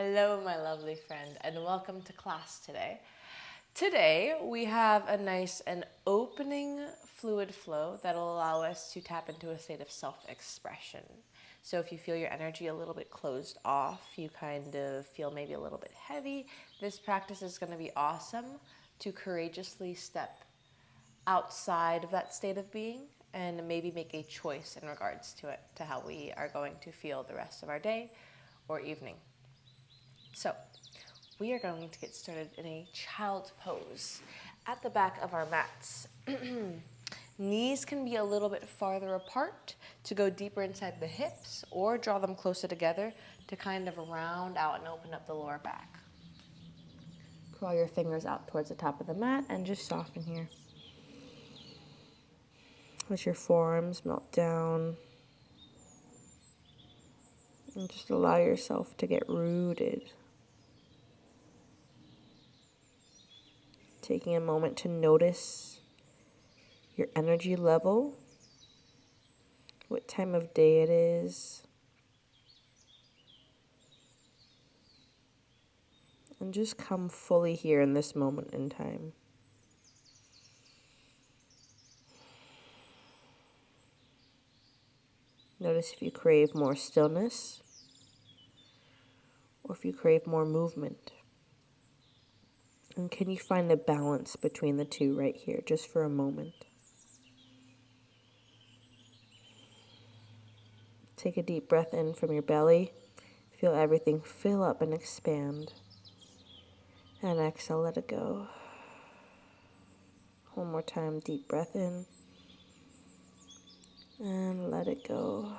Hello, my lovely friend, and welcome to class today. Today, we have a nice and opening fluid flow that'll allow us to tap into a state of self-expression. So if you feel your energy a little bit closed off, you kind of feel maybe a little bit heavy, this practice is going to be awesome to courageously step outside of that state of being and maybe make a choice in regards to it, to how we are going to feel the rest of our day or evening. So, we are going to get started in a child's pose at the back of our mats. Knees can be a little bit farther apart to go deeper inside the hips, or draw them closer together to kind of round out and open up the lower back. Crawl your fingers out towards the top of the mat and just soften here. Let your forearms melt down. And just allow yourself to get rooted. Taking a moment to notice your energy level, what time of day it is, and just come fully here in this moment in time. Notice if you crave more stillness or if you crave more movement. And can you find the balance between the two right here, just for a moment? Take a deep breath in from your belly. Feel everything fill up and expand. And exhale, let it go. One more time, deep breath in. And let it go.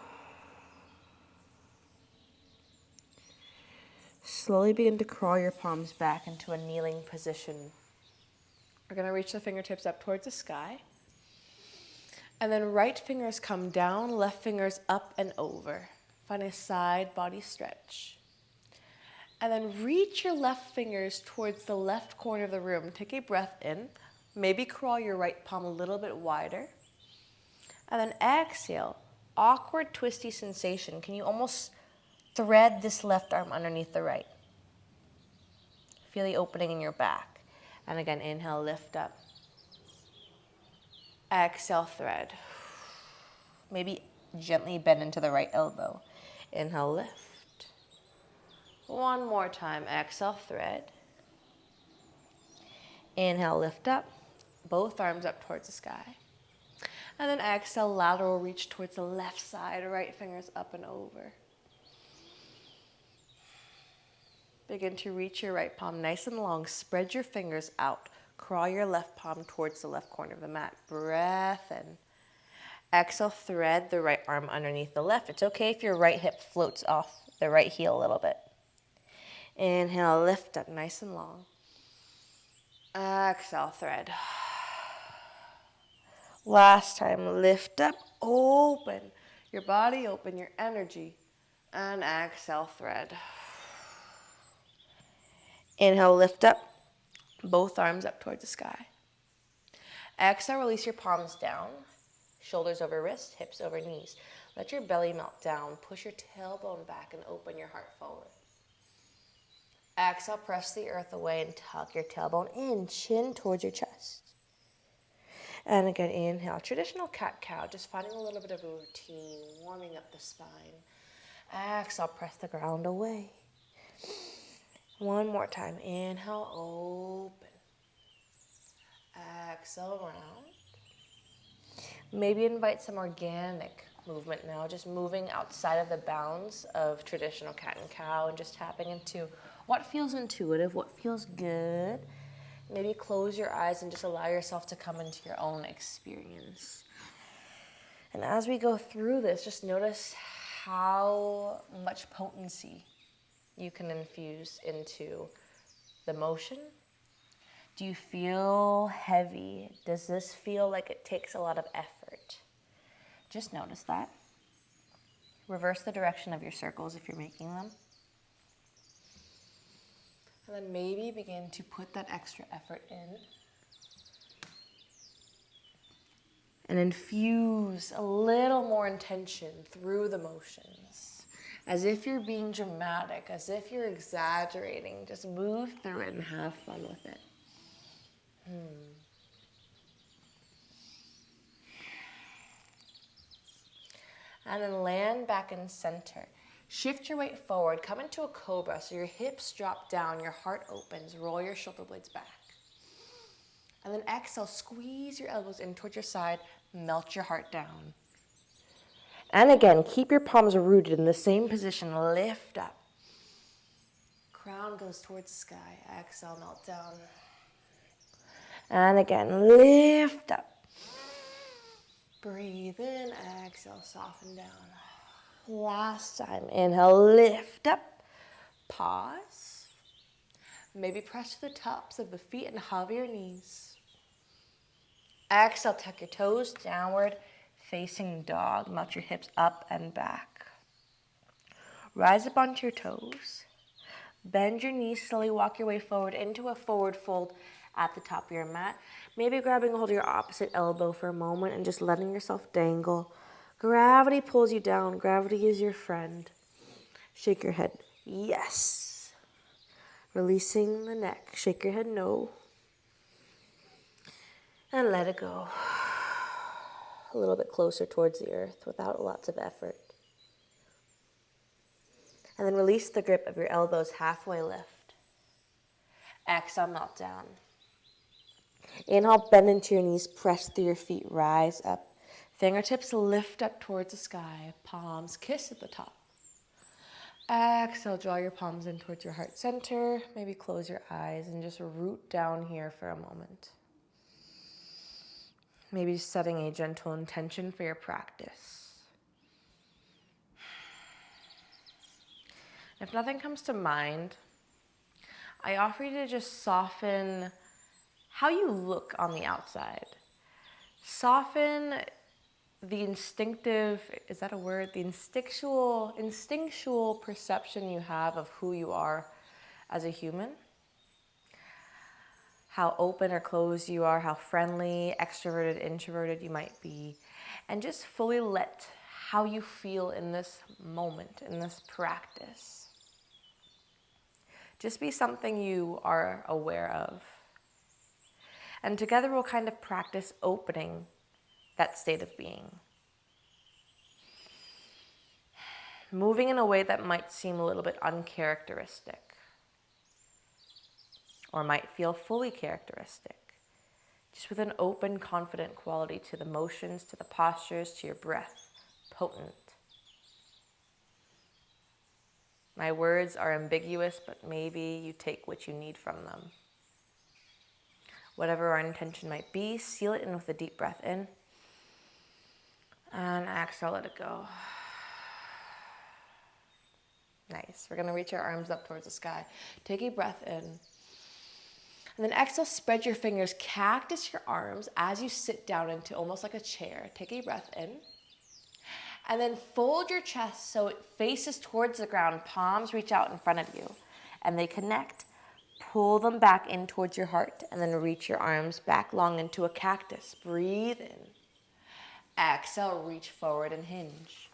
Slowly begin to crawl your palms back into a kneeling position. We're going to reach the fingertips up towards the sky. And then right fingers come down, left fingers up and over. Find a side body stretch. And then reach your left fingers towards the left corner of the room. Take a breath in. Maybe crawl your right palm a little bit wider. And then exhale. Awkward, twisty sensation. Can you almost thread this left arm underneath the right? Feel the opening in your back. And again, inhale, lift up. Exhale, thread. Maybe gently bend into the right elbow. Inhale, lift. One more time. Exhale, thread. Inhale, lift up. Both arms up towards the sky. And then exhale, lateral reach towards the left side. Right fingers up and over. Begin to reach your right palm nice and long. Spread your fingers out. Crawl your left palm towards the left corner of the mat. Breath in. Exhale, thread the right arm underneath the left. It's okay if your right hip floats off the right heel a little bit. Inhale, lift up nice and long. Exhale, thread. Last time, lift up, open your body, open your energy, and exhale, thread. Inhale, lift up. Both arms up towards the sky. Exhale, release your palms down. Shoulders over wrists, hips over knees. Let your belly melt down. Push your tailbone back and open your heart forward. Exhale, press the earth away and tuck your tailbone in, chin towards your chest. And again, inhale. Traditional cat-cow, just finding a little bit of a routine, warming up the spine. Exhale, press the ground away. One more time. Inhale, open. Exhale, round. Maybe invite some organic movement now, just moving outside of the bounds of traditional cat and cow and just tapping into what feels intuitive, what feels good. Maybe close your eyes and just allow yourself to come into your own experience. And as we go through this, just notice how much potency you can infuse into the motion. Do you feel heavy? Does this feel like it takes a lot of effort? Just notice that. Reverse the direction of your circles if you're making them. And then maybe begin to put that extra effort in. And infuse a little more intention through the motions. as if you're being dramatic, as if you're exaggerating. Just move through it and have fun with it. And then land back in center. Shift your weight forward, come into a cobra so your hips drop down, your heart opens, roll your shoulder blades back. And then exhale, squeeze your elbows in towards your side, melt your heart down. And again, keep your palms rooted in the same position, lift up. Crown goes towards the sky, exhale, melt down. And again, lift up. Breathe in, exhale, soften down. Last time, inhale, lift up. Pause. Maybe press to the tops of the feet and hover your knees. Exhale, tuck your toes, downward facing dog. Melt your hips up and back. Rise up onto your toes. Bend your knees, slowly walk your way forward into a forward fold at the top of your mat. Maybe grabbing a hold of your opposite elbow for a moment and just letting yourself dangle. Gravity pulls you down. Gravity is your friend. Shake your head. Yes. Releasing the neck. Shake your head no. And let it go. A little bit closer towards the earth without lots of effort. And then release the grip of your elbows, halfway lift. Exhale, melt down. Inhale, bend into your knees, press through your feet, rise up. Fingertips lift up towards the sky, palms kiss at the top. Exhale, draw your palms in towards your heart center. Maybe close your eyes and just root down here for a moment. Maybe setting a gentle intention for your practice. If nothing comes to mind, I offer you to just soften how you look on the outside. Soften the instinctive, is that a word? The instinctual perception you have of who you are as a human. How open or closed you are, how friendly, extroverted, introverted you might be. And just fully let how you feel in this moment, in this practice, just be something you are aware of. And together we'll kind of practice opening that state of being. Moving in a way that might seem a little bit uncharacteristic or might feel fully characteristic. Just with an open, confident quality to the motions, to the postures, to your breath. Potent. My words are ambiguous, but maybe you take what you need from them. Whatever our intention might be, seal it in with a deep breath in. And exhale, let it go. Nice. We're going to reach our arms up towards the sky. Take a breath in. And then exhale, spread your fingers, cactus your arms as you sit down into almost like a chair. Take a breath in. And then fold your chest so it faces towards the ground. Palms reach out in front of you. And they connect. Pull them back in towards your heart. And then reach your arms back long into a cactus. Breathe in. Exhale, reach forward and hinge.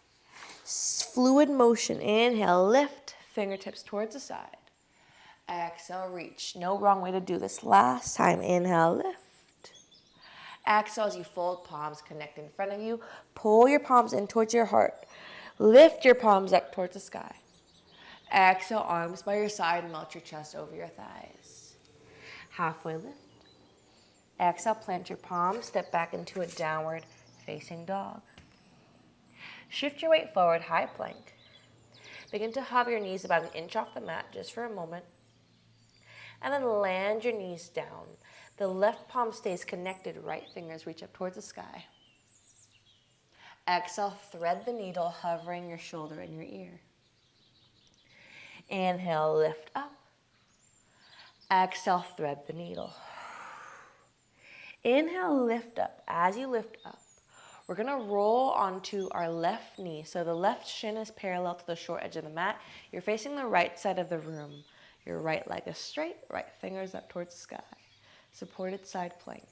Fluid motion. Inhale, lift. Fingertips towards the side. Exhale, reach. No wrong way to do this. Last time. Inhale, lift. Exhale as you fold, palms connect in front of you. Pull your palms in towards your heart. Lift your palms up towards the sky. Exhale, arms by your side, and melt your chest over your thighs. Halfway lift. Exhale, plant your palms, step back into a downward facing dog. Shift your weight forward, high plank. Begin to hover your knees about an inch off the mat just for a moment. And then land your knees down. The left palm stays connected, right fingers reach up towards the sky. Exhale, thread the needle, hovering your shoulder in your ear. Inhale, lift up. Exhale, thread the needle. Inhale, lift up. As you lift up, we're going to roll onto our left knee. So the left shin is parallel to the short edge of the mat. You're facing the right side of the room. Your right leg is straight, right fingers up towards the sky. Supported side plank.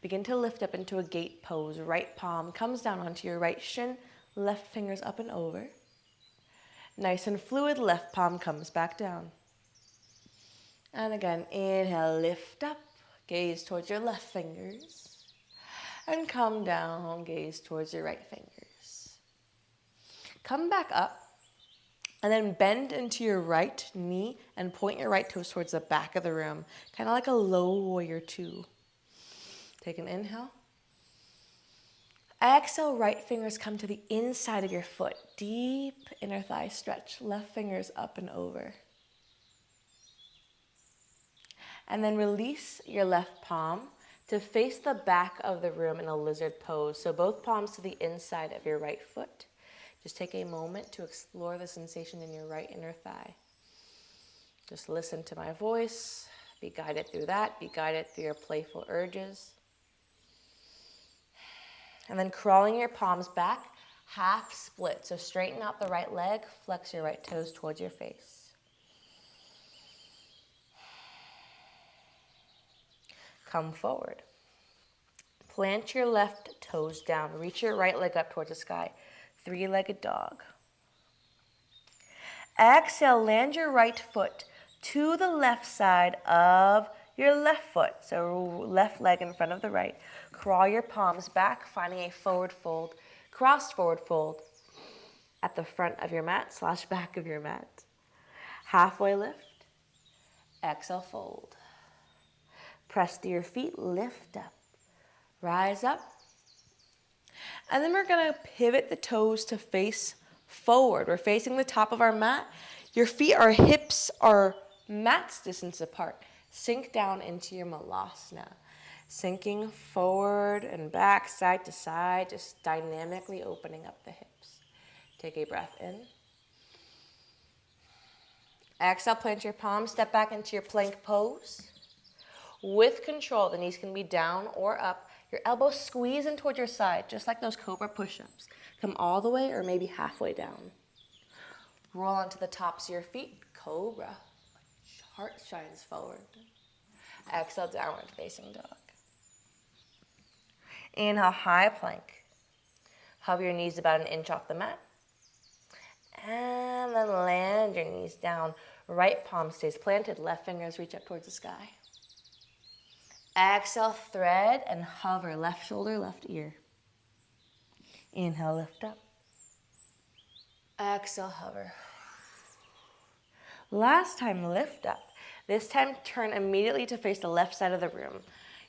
Begin to lift up into a gate pose. Right palm comes down onto your right shin. Left fingers up and over. Nice and fluid, left palm comes back down. And again, inhale, lift up, gaze towards your left fingers. And come down, gaze towards your right fingers. Come back up, and then bend into your right knee and point your right toes towards the back of the room, kind of like a low warrior two. Take an inhale. Exhale, right fingers come to the inside of your foot. Deep inner thigh stretch. Left fingers up and over. And then release your left palm to face the back of the room in a lizard pose. So both palms to the inside of your right foot. Just take a moment to explore the sensation in your right inner thigh. Just listen to my voice. Be guided through that. Be guided through your playful urges. And then crawling your palms back, half split. So straighten out the right leg, flex your right toes towards your face. Come forward. Plant your left toes down. Reach your right leg up towards the sky. Three-legged dog. Exhale, land your right foot to the left side of your left foot. So left leg in front of the right. Crawl your palms back, finding a forward fold, crossed forward fold at the front of your mat / back of your mat. Halfway lift. Exhale, fold. Press to your feet, lift up. Rise up. And then we're going to pivot the toes to face forward. We're facing the top of our mat. Your feet, our hips are mat's distance apart. Sink down into your malasana. Sinking forward and back, side to side, just dynamically opening up the hips. Take a breath in. Exhale, plant your palms, step back into your plank pose. With control, the knees can be down or up. Your elbows squeeze in towards your side, just like those cobra push-ups. Come all the way or maybe halfway down. Roll onto the tops of your feet, cobra. Heart shines forward. Exhale, downward facing dog. Inhale, high plank. Hover your knees about an inch off the mat. And then land your knees down. Right palm stays planted, left fingers reach up towards the sky. Exhale, thread and hover, left shoulder, left ear. Inhale, lift up. Exhale, hover. Last time, lift up. This time, turn immediately to face the left side of the room.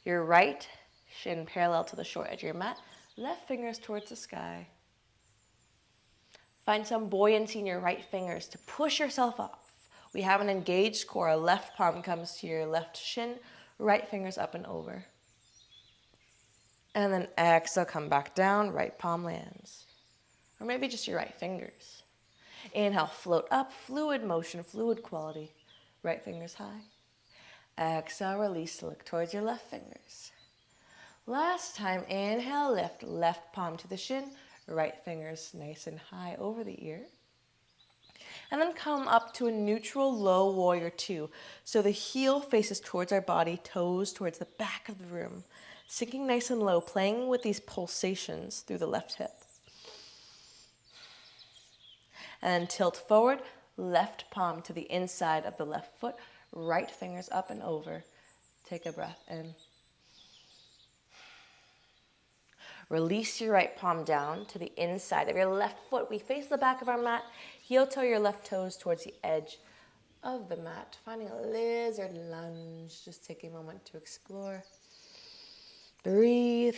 Your right shin parallel to the short edge of your mat. Left fingers towards the sky. Find some buoyancy in your right fingers to push yourself off. We have an engaged core. Left palm comes to your left shin. Right fingers up and over. And then exhale, come back down. Right palm lands. Or maybe just your right fingers. Inhale, float up. Fluid motion, fluid quality. Right fingers high. Exhale, release, look towards your left fingers. Last time, inhale, lift, left palm to the shin, right fingers nice and high over the ear. And then come up to a neutral low warrior two. So the heel faces towards our body, toes towards the back of the room. Sinking nice and low, playing with these pulsations through the left hip. And tilt forward, left palm to the inside of the left foot, right fingers up and over. Take a breath in. Release your right palm down to the inside of your left foot. We face the back of our mat. Heel toe your left toes towards the edge of the mat. Finding a lizard lunge. Just take a moment to explore. Breathe.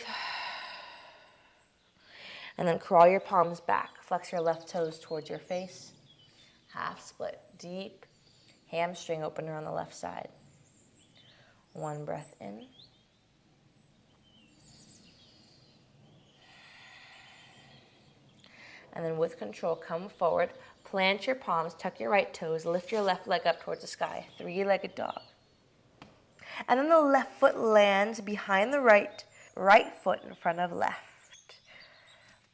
And then crawl your palms back. Flex your left toes towards your face. Half split. Deep hamstring opener on the left side. One breath in. And then with control, come forward, plant your palms, tuck your right toes, lift your left leg up towards the sky, three-legged dog. And then the left foot lands behind the right foot in front of left.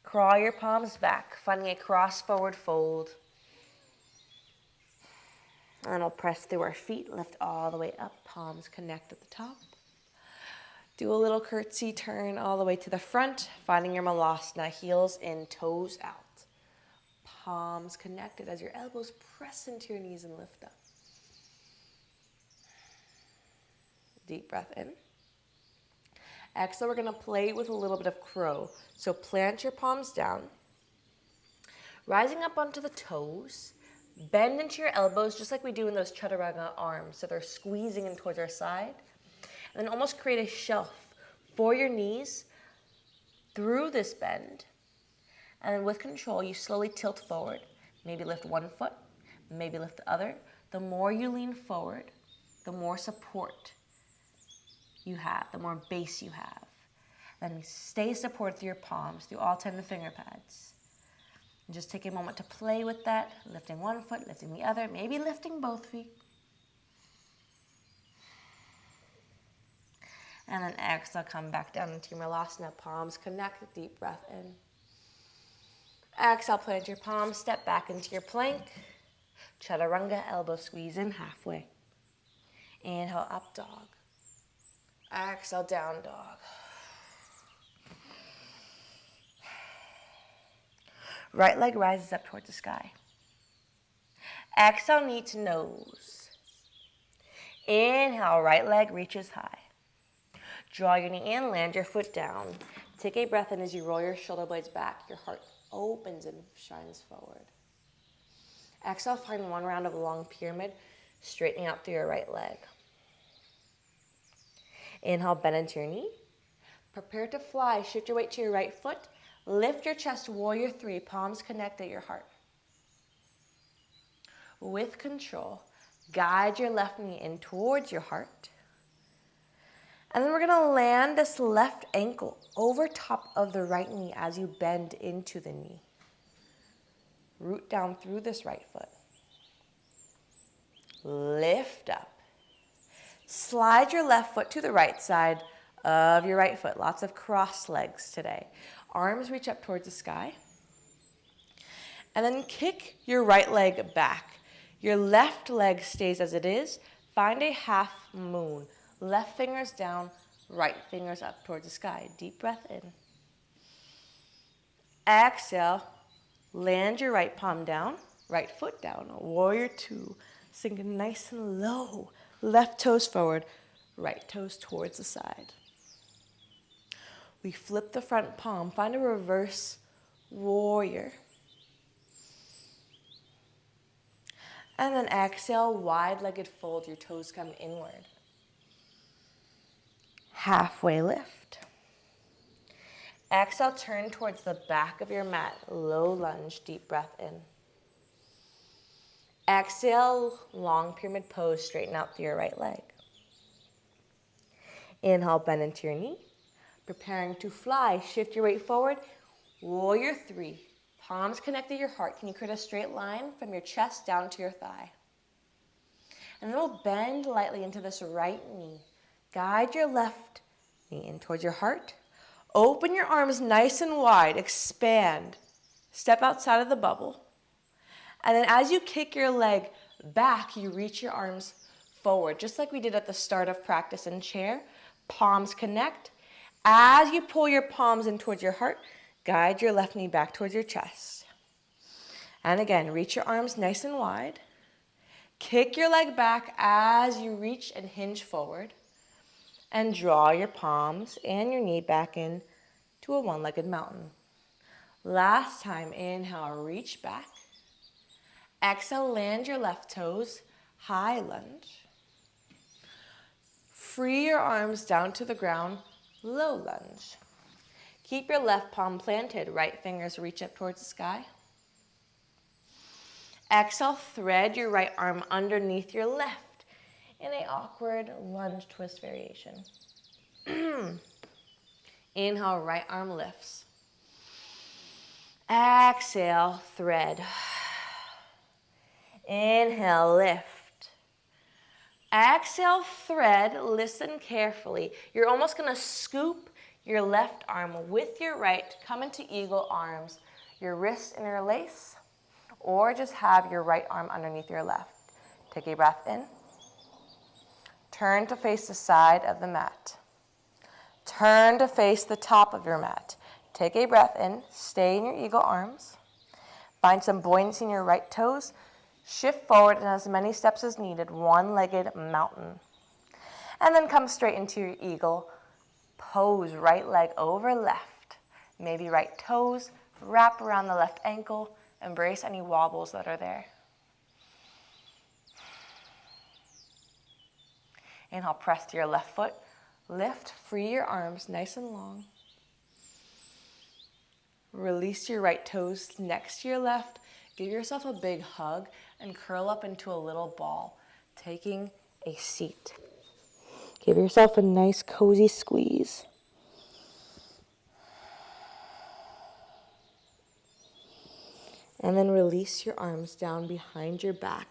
Crawl your palms back, finding a cross forward fold. And then we'll press through our feet, lift all the way up, palms connect at the top. Do a little curtsy turn all the way to the front, finding your malasana, heels in, toes out. palms connected as your elbows press into your knees and lift up. Deep breath in. Exhale, we're going to play with a little bit of crow. So plant your palms down, rising up onto the toes. Bend into your elbows just like we do in those chaturanga arms. So they're squeezing in towards our side. And then almost create a shelf for your knees through this bend. And then with control, you slowly tilt forward. Maybe lift one foot, maybe lift the other. The more you lean forward, the more support you have, the more base you have. Then stay supported through your palms, through all 10 of the finger pads. And just take a moment to play with that, lifting one foot, lifting the other, maybe lifting both feet. And then exhale, come back down into your Malasana, palms connect, deep breath in. Exhale, plant your palms, step back into your plank. Chaturanga, elbow squeeze in halfway. Inhale, up dog. Exhale, down dog. Right leg rises up towards the sky. Exhale, knee to nose. Inhale, right leg reaches high. Draw your knee in, land your foot down. Take a breath in as you roll your shoulder blades back. Your heart opens and shines forward. Exhale, find one round of a long pyramid, straightening out through your right leg. Inhale, bend into your knee. Prepare to fly. Shift your weight to your right foot. Lift your chest, warrior three, palms connect at your heart. With control, guide your left knee in towards your heart. And then we're going to land this left ankle over top of the right knee as you bend into the knee. Root down through this right foot. Lift up. Slide your left foot to the right side of your right foot. Lots of cross legs today. Arms reach up towards the sky. And then kick your right leg back. Your left leg stays as it is. Find a half moon. Left fingers down, right fingers up towards the sky. Deep breath in. Exhale. Land your right palm down, right foot down. Warrior two. Sink nice and low. Left toes forward, right toes towards the side. We flip the front palm. Find a reverse warrior. And then exhale, wide-legged fold. Your toes come inward. Halfway lift. Exhale, turn towards the back of your mat. Low lunge, deep breath in. Exhale, long pyramid pose, straighten out through your right leg. Inhale, bend into your knee. Preparing to fly, shift your weight forward. Warrior three, palms connect to your heart. Can you create a straight line from your chest down to your thigh? And then we'll bend lightly into this right knee. Guide your left knee in towards your heart. Open your arms nice and wide. Expand. Step outside of the bubble. And then as you kick your leg back, you reach your arms forward, just like we did at the start of practice in chair. Palms connect. As you pull your palms in towards your heart, guide your left knee back towards your chest. And again, reach your arms nice and wide. Kick your leg back as you reach and hinge forward. And draw your palms and your knee back in to a one-legged mountain. Last time, inhale, reach back. Exhale, land your left toes, high lunge. Free your arms down to the ground, low lunge. Keep your left palm planted, right fingers reach up towards the sky. Exhale, thread your right arm underneath your left in an awkward lunge twist variation. Inhale, right arm lifts. Exhale, thread. Inhale, lift. Exhale, thread. Listen carefully. You're almost going to scoop your left arm with your right. Come into eagle arms. Your wrists interlace, or just have your right arm underneath your left. Take a breath in. Turn to face the side of the mat. Turn to face the top of your mat. Take a breath in. Stay in your eagle arms. Find some buoyancy in your right toes. Shift forward and as many steps as needed, one-legged mountain. And then come straight into your eagle. Pose right leg over left. Maybe right toes, wrap around the left ankle, embrace any wobbles that are there. Inhale, press to your left foot. Lift, free your arms nice and long. Release your right toes next to your left. Give yourself a big hug and curl up into a little ball, taking a seat. Give yourself a nice cozy squeeze. And then release your arms down behind your back.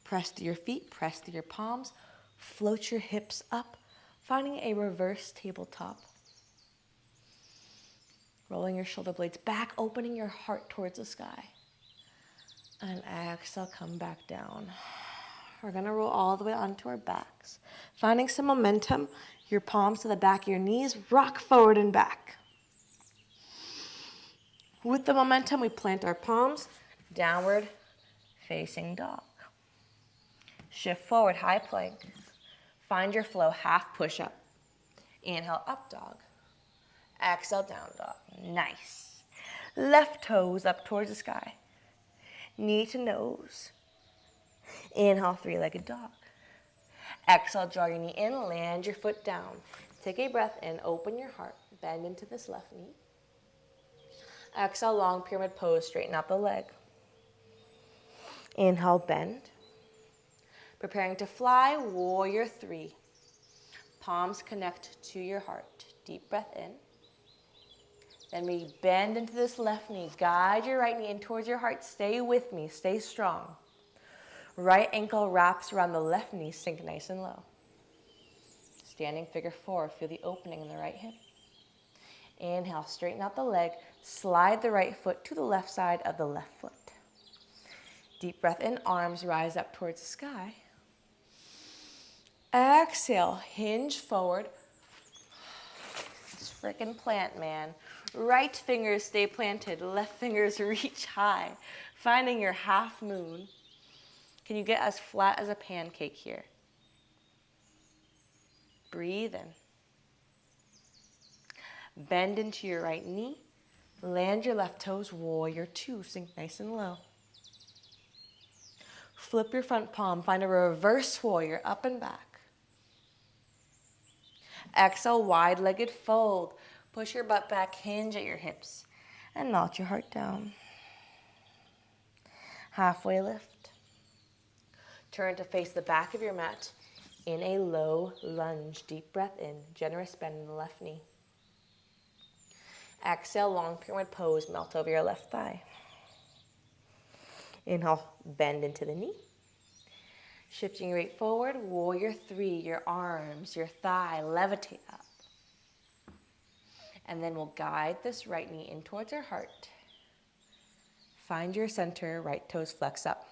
Press to your feet, press to your palms. Float your hips up, finding a reverse tabletop. Rolling your shoulder blades back, opening your heart towards the sky. And exhale, come back down. We're gonna roll all the way onto our backs. Finding some momentum, your palms to the back of your knees, rock forward and back. With the momentum, we plant our palms, downward facing dog. Shift forward, high plank. Find your flow, half push-up. Inhale, up dog. Exhale, down dog. Nice. Left toes up towards the sky. Knee to nose. Inhale, three-legged dog. Exhale, draw your knee in, land your foot down. Take a breath in, open your heart, bend into this left knee. Exhale, long pyramid pose, straighten out the leg. Inhale, bend. Preparing to fly, warrior three. Palms connect to your heart. Deep breath in. Then we bend into this left knee. Guide your right knee in towards your heart. Stay with me. Stay strong. Right ankle wraps around the left knee. Sink nice and low. Standing figure four. Feel the opening in the right hip. Inhale. Straighten out the leg. Slide the right foot to the left side of the left foot. Deep breath in. Arms rise up towards the sky. Exhale. Hinge forward. Just frickin' plant, man. Right fingers stay planted, left fingers reach high, finding your half moon. Can you get as flat as a pancake here? Breathe in. Bend into your right knee, land your left toes, warrior two, sink nice and low. Flip your front palm, find a reverse warrior, up and back. Exhale, wide-legged fold. Push your butt back, hinge at your hips, and melt your heart down. Halfway lift. Turn to face the back of your mat in a low lunge. Deep breath in, generous bend in the left knee. Exhale, long pyramid pose, melt over your left thigh. Inhale, bend into the knee. Shifting your weight forward, warrior three, your arms, your thigh, levitate up. And then we'll guide this right knee in towards our heart. Find your center, right toes flex up.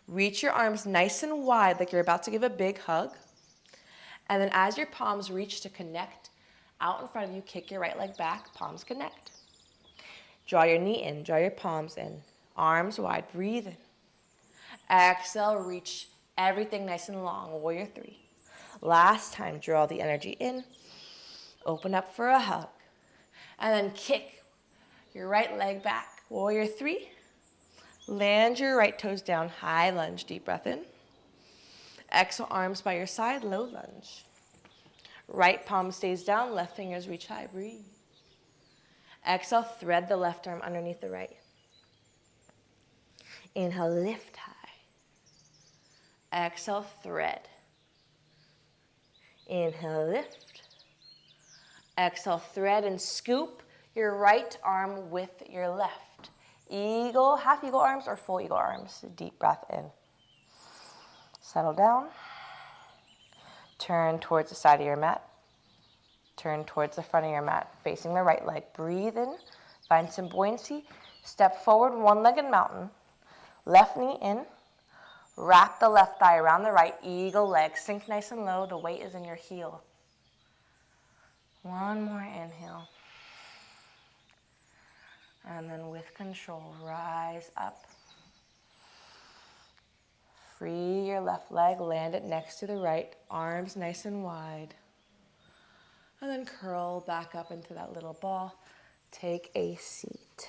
Reach your arms nice and wide like you're about to give a big hug. And then as your palms reach to connect, out in front of you, kick your right leg back, palms connect. Draw your knee in, draw your palms in. Arms wide, breathe in. Exhale, reach everything nice and long, warrior three. Last time, draw the energy in. Open up for a hug. And then kick your right leg back. Warrior three. Land your right toes down. High lunge. Deep breath in. Exhale, arms by your side. Low lunge. Right palm stays down. Left fingers reach high. Breathe. Exhale, thread the left arm underneath the right. Inhale, lift high. Exhale, thread. Inhale, lift. Exhale, thread and scoop your right arm with your left. Eagle, half eagle arms or full eagle arms. Deep breath in. Settle down. Turn towards the side of your mat. Turn towards the front of your mat, facing the right leg. Breathe in. Find some buoyancy. Step forward, one-legged mountain. Left knee in. Wrap the left thigh around the right. Eagle leg. Sink nice and low. The weight is in your heel. One more inhale. And then with control, rise up. Free your left leg, land it next to the right, arms nice and wide. And then curl back up into that little ball. Take a seat.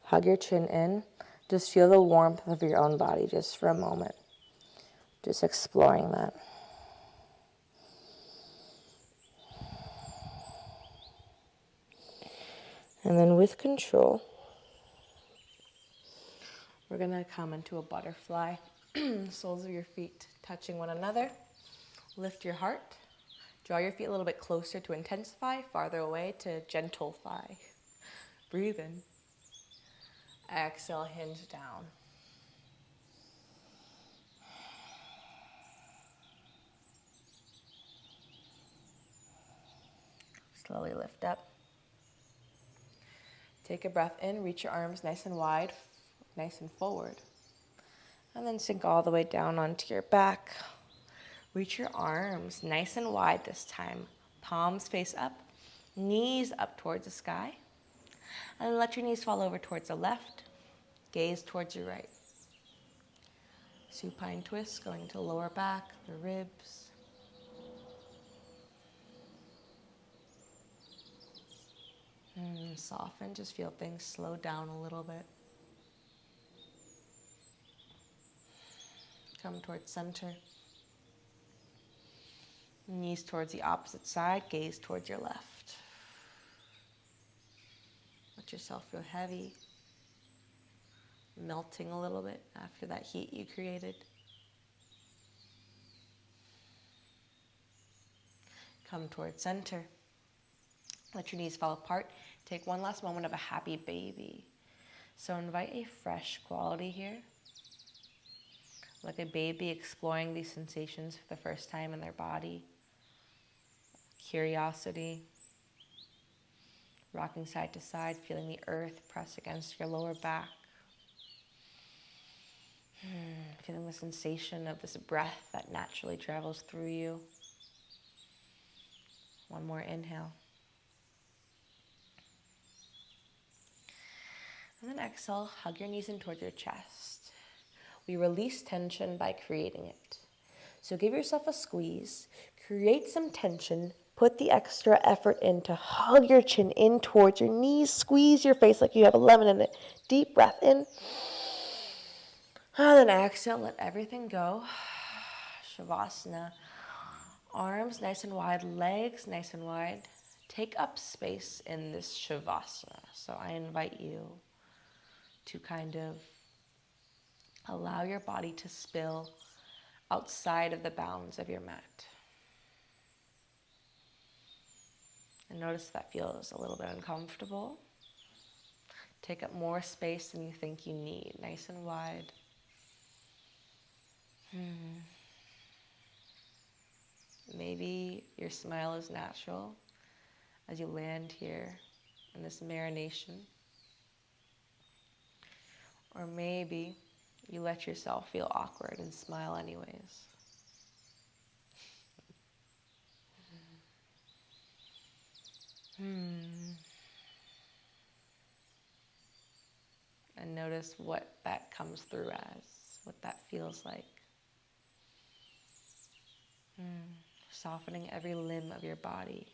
Hug your chin in. Just feel the warmth of your own body just for a moment. Just exploring that. And then with control, we're going to come into a butterfly. Soles of your feet touching one another. Lift your heart. Draw your feet a little bit closer to intensify, farther away to gentlefy. Breathe in. Exhale, hinge down. Slowly lift up. Take a breath in, reach your arms nice and wide, nice and forward. And then sink all the way down onto your back. Reach your arms nice and wide this time. Palms face up, knees up towards the sky. And let your knees fall over towards the left, gaze towards your right. Supine twist going to lower back, the ribs. Soften, just feel things slow down a little bit. Come towards center. Knees towards the opposite side, gaze towards your left. Let yourself feel heavy, melting a little bit after that heat you created. Come towards center. Let your knees fall apart. Take one last moment of a happy baby. So invite a fresh quality here. Like a baby exploring these sensations for the first time in their body. Curiosity. Rocking side to side, feeling the earth press against your lower back. Feeling the sensation of this breath that naturally travels through you. One more inhale. And then exhale, hug your knees in towards your chest. We release tension by creating it. So give yourself a squeeze, create some tension, put the extra effort in to hug your chin in towards your knees, squeeze your face like you have a lemon in it. Deep breath in. And then exhale, let everything go. Savasana. Arms nice and wide, legs nice and wide. Take up space in this Savasana. So I invite you to kind of allow your body to spill outside of the bounds of your mat. And notice if that feels a little bit uncomfortable. Take up more space than you think you need, nice and wide. Maybe your smile is natural as you land here in this marination. Or maybe you let yourself feel awkward and smile anyways. And notice what that comes through as, what that feels like. Softening every limb of your body.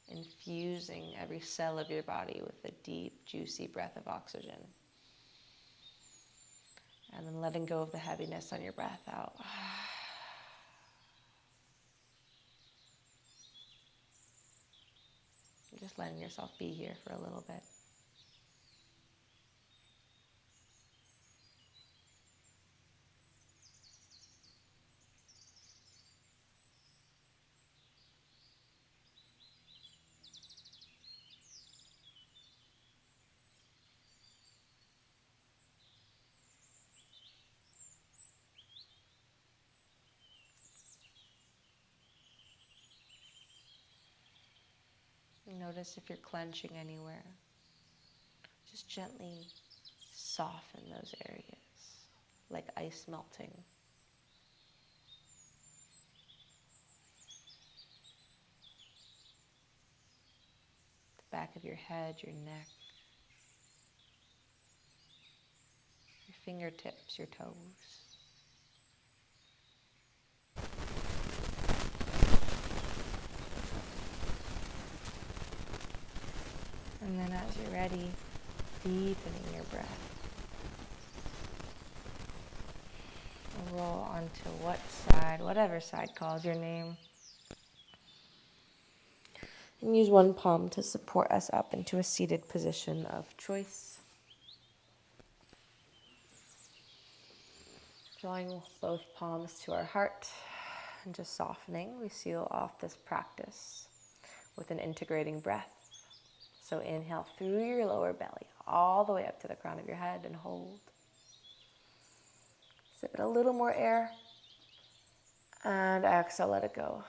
Infusing every cell of your body with a deep, juicy breath of oxygen. And then letting go of the heaviness on your breath out. Just letting yourself be here for a little bit. Notice if you're clenching anywhere. Just gently soften those areas, like ice melting. back of your head, your neck, your fingertips, your toes. And then as you're ready, deepening your breath. Roll onto what side, whatever side calls your name. And use one palm to support us up into a seated position of choice. Drawing both palms to our heart and just softening, we seal off this practice with an integrating breath. So inhale through your lower belly, all the way up to the crown of your head and hold. Sip it a little more air. And exhale, let it go.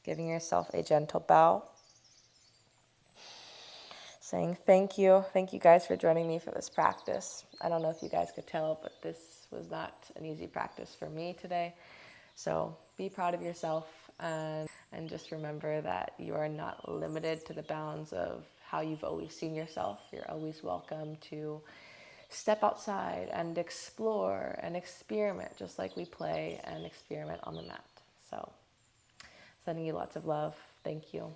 Giving yourself a gentle bow. Saying thank you. Thank you guys for joining me for this practice. I don't know if you guys could tell, but this was not an easy practice for me today. So be proud of yourself and just remember that you are not limited to the bounds of how you've always seen yourself. You're always welcome to step outside and explore and experiment just like we play and experiment on the mat. So sending you lots of love. Thank you.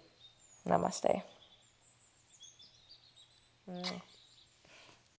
Namaste.